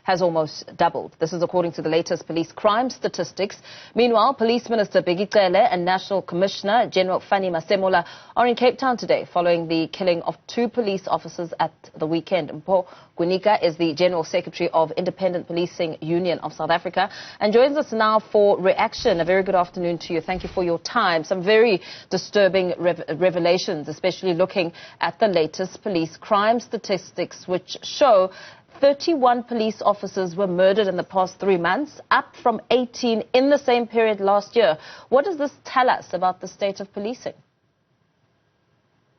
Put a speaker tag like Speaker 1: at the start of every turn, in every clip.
Speaker 1: has almost doubled. This is according to the latest police crime statistics. Meanwhile, Police Minister Bheki Cele and National Commissioner General Fanny Masemola are in Cape Town today following the killing of 2 police officers at the weekend. Mpho Kwinika is the General Secretary of Independent Policing Union of South Africa and joins us now for reaction. A very good afternoon to you. Thank you for your time. Some very disturbing revelations, especially looking at the latest police crime statistics, which show 31 police officers were murdered in the past 3 months, up from 18 in the same period last year. What does this tell us about the state of policing?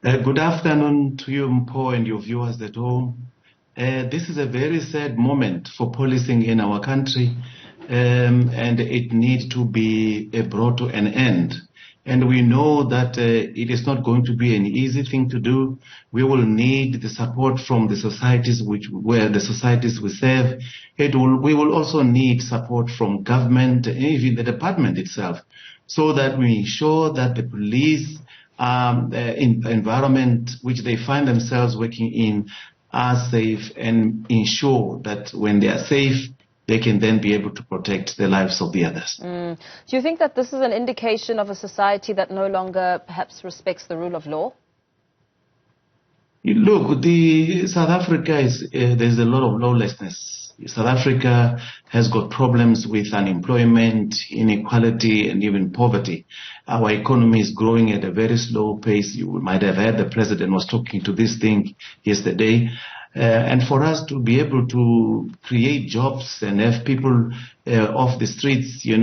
Speaker 2: Good afternoon to you, Mpho, and your viewers at home. This is a very sad moment for policing in our country, and it needs to be brought to an end. And we know that it is not going to be an easy thing to do. We will need the support from the societies where the societies we serve. We will also need support from government, even the department itself, so that we ensure that the police environment which they find themselves working in are safe, and ensure that when they are safe, they can then be able to protect the lives of the others.
Speaker 1: Do you think that this is an indication of a society that no longer perhaps respects the rule of law?
Speaker 2: Look, South Africa there's a lot of lawlessness. South Africa has got problems with unemployment, inequality, and even poverty. Our economy is growing at a very slow pace. You might have heard the president was talking to this thing yesterday. And for us to be able to create jobs and have people off the streets, we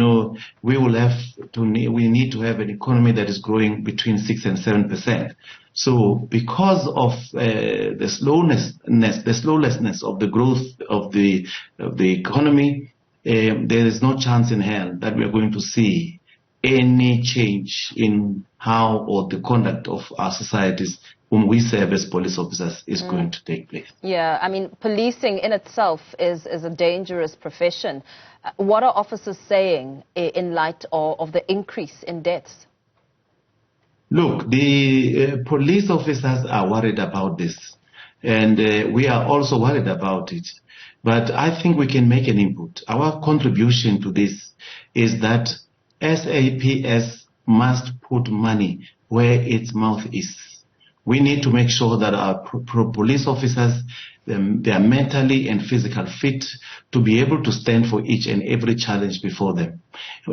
Speaker 2: need to have an economy that is growing between 6 and 7%. So because of the slowlessness of the growth of the economy, there is no chance in hell that we are going to see any change in how or the conduct of our societies whom we serve as police officers is going to take place.
Speaker 1: Yeah, I mean, policing in itself is a dangerous profession. What are officers saying in light of the increase in deaths?
Speaker 2: Look, the police officers are worried about this, and we are also worried about it. But I think we can make an input. Our contribution to this is that SAPS must put money where its mouth is. We need to make sure that our police officers, they are mentally and physically fit to be able to stand for each and every challenge before them.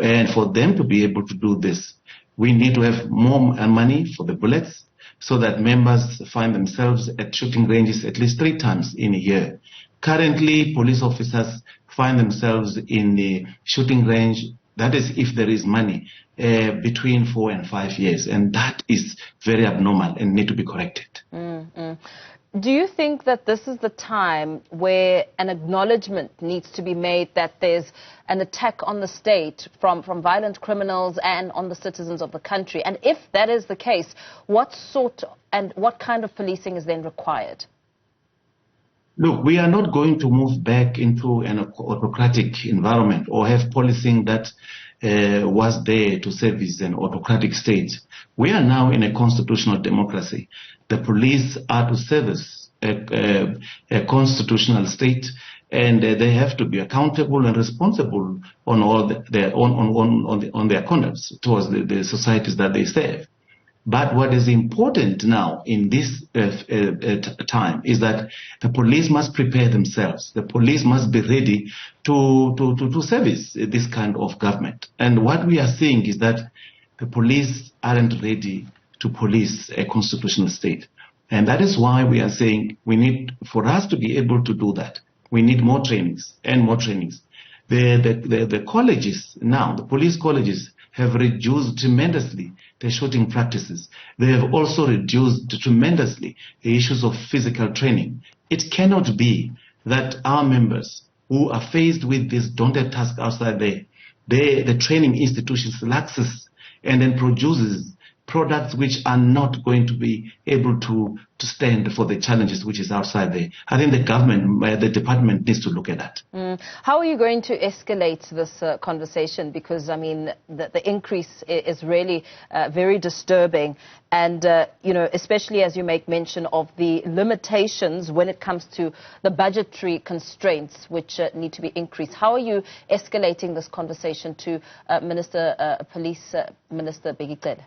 Speaker 2: And for them to be able to do this, we need to have more money for the bullets so that members find themselves at shooting ranges at least 3 times in a year. Currently, police officers find themselves in the shooting range, that is if there is money, between 4 and 5 years. And that is very abnormal and need to be corrected.
Speaker 1: Do you think that this is the time where an acknowledgement needs to be made that there's an attack on the state from violent criminals and on the citizens of the country? And if that is the case, what sort and what kind of policing is then required?
Speaker 2: Look, we are not going to move back into an autocratic environment or have policing that was there to service an autocratic state. We are now in a constitutional democracy. The police are to service a constitutional state, and they have to be accountable and responsible on all on their conduct towards the societies that they serve. But what is important now in this time is that the police must prepare themselves. The police must be ready to service this kind of government. And what we are seeing is that the police aren't ready to police a constitutional state. And that is why we are saying for us to be able to do that, we need more trainings and more trainings. The colleges now, the police colleges, have reduced tremendously the shooting practices. They have also reduced tremendously the issues of physical training. It cannot be that our members who are faced with this daunting task outside there, the training institutions laxes and then produces products which are not going to be able to stand for the challenges which is outside there. I think the government, the department needs to look at that.
Speaker 1: How are you going to escalate this conversation? Because, I mean, the increase is really very disturbing. And, you know, especially as you make mention of the limitations when it comes to the budgetary constraints which need to be increased. How are you escalating this conversation to Police Minister Bheki?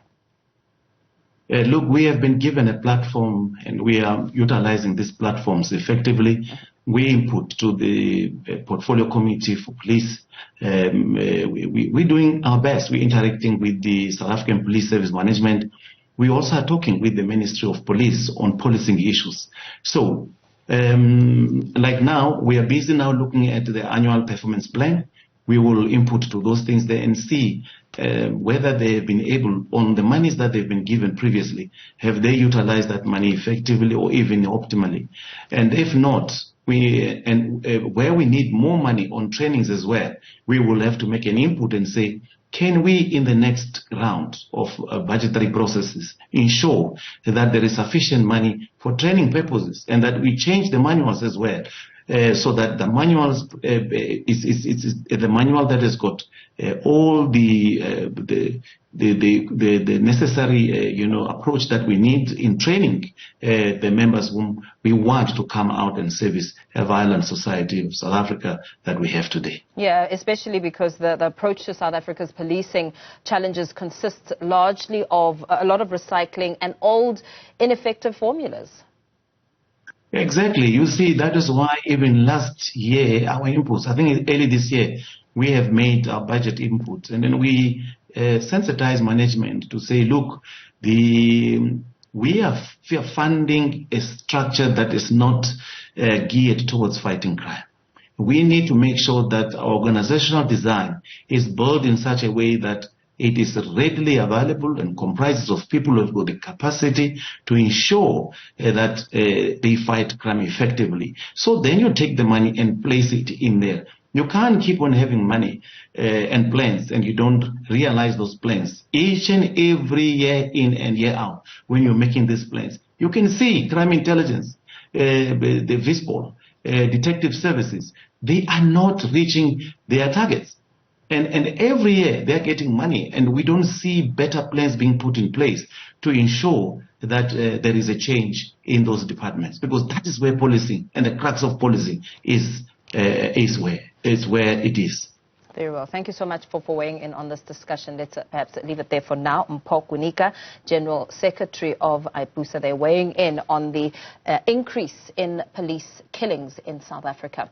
Speaker 2: Look, we have been given a platform and we are utilizing these platforms effectively. We input to the portfolio committee for police. We're doing our best. We're interacting with the South African Police Service Management. We also are talking with the Ministry of Police on policing issues. So, like now, we are busy now looking at the annual performance plan. We will input to those things there and see whether they have been able, on the monies that they've been given previously, have they utilized that money effectively or even optimally? And if not, where we need more money on trainings as well, we will have to make an input and say, can we, in the next round of budgetary processes, ensure that there is sufficient money for training purposes and that we change the manuals as well? So that the manuals is the manual that has got all the necessary approach that we need in training the members whom we want to come out and service a violent society of South Africa that we have today.
Speaker 1: Yeah, especially because the approach to South Africa's policing challenges consists largely of a lot of recycling and old ineffective formulas.
Speaker 2: Exactly. You see, that is why even last year, our inputs, I think early this year, we have made our budget input. And then we sensitize management to say, look, we are funding a structure that is not geared towards fighting crime. We need to make sure that our organizational design is built in such a way that it is readily available and comprises of people who have got the capacity to ensure that they fight crime effectively. So then you take the money and place it in there. You can't keep on having money and plans and you don't realize those plans each and every year in and year out when you're making these plans. You can see crime intelligence, the VISPOL, detective services, they are not reaching their targets. And every year they're getting money and we don't see better plans being put in place to ensure that there is a change in those departments, because that is where policing and the crux of policing is where it is.
Speaker 1: Very well. Thank you so much for weighing in on this discussion. Let's perhaps leave it there for now. Mpho Kwinika, General Secretary of Ipusa, they're weighing in on the increase in police killings in South Africa.